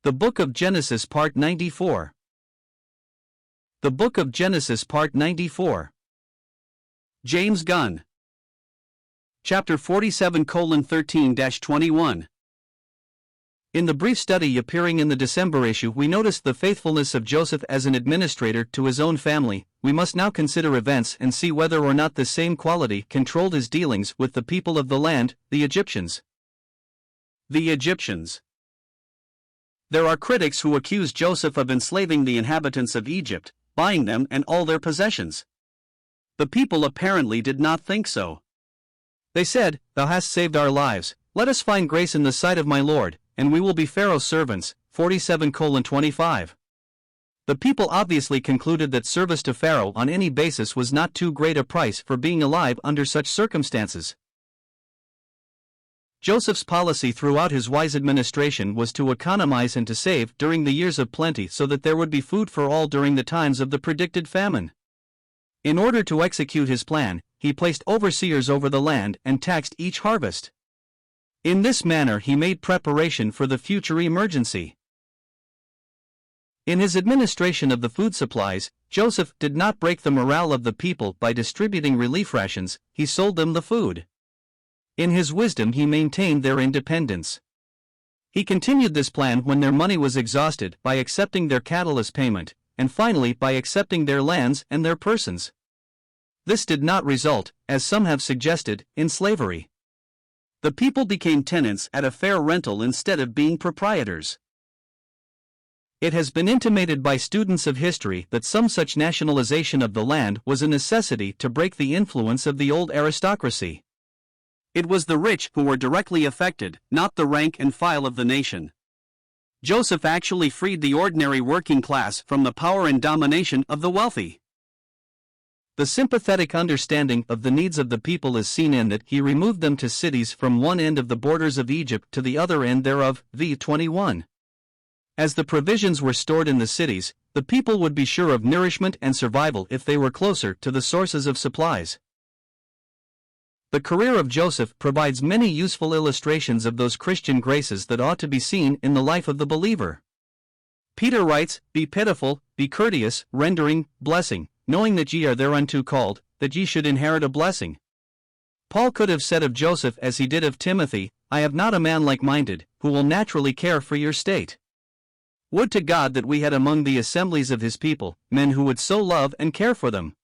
The Book of Genesis Part 94. The Book of Genesis Part 94. James Gunn. Chapter 47:13-21. In the brief study appearing in the December issue, we noticed the faithfulness of Joseph as an administrator to his own family. We must now consider events and see whether or not the same quality controlled his dealings with the people of the land, the Egyptians. The Egyptians. There are critics who accuse Joseph of enslaving the inhabitants of Egypt, buying them and all their possessions. The people apparently did not think so. They said, "Thou hast saved our lives, let us find grace in the sight of my Lord, and we will be Pharaoh's servants." 47:25. The people obviously concluded that service to Pharaoh on any basis was not too great a price for being alive under such circumstances. Joseph's policy throughout his wise administration was to economize and to save during the years of plenty so that there would be food for all during the times of the predicted famine. In order to execute his plan, he placed overseers over the land and taxed each harvest. In this manner he made preparation for the future emergency. In his administration of the food supplies, Joseph did not break the morale of the people by distributing relief rations, he sold them the food. In his wisdom he maintained their independence. He continued this plan when their money was exhausted by accepting their cattle as payment, and finally by accepting their lands and their persons. This did not result, as some have suggested, in slavery. The people became tenants at a fair rental instead of being proprietors. It has been intimated by students of history that some such nationalization of the land was a necessity to break the influence of the old aristocracy. It was the rich who were directly affected, not the rank and file of the nation. Joseph actually freed the ordinary working class from the power and domination of the wealthy. The sympathetic understanding of the needs of the people is seen in that he removed them to cities from one end of the borders of Egypt to the other end thereof. v. 21. As the provisions were stored in the cities, the people would be sure of nourishment and survival if they were closer to the sources of supplies. The career of Joseph provides many useful illustrations of those Christian graces that ought to be seen in the life of the believer. Peter writes, "Be pitiful, be courteous, rendering blessing, knowing that ye are thereunto called, that ye should inherit a blessing." Paul could have said of Joseph as he did of Timothy, "I have not a man like-minded, who will naturally care for your state." Would to God that we had among the assemblies of his people men who would so love and care for them.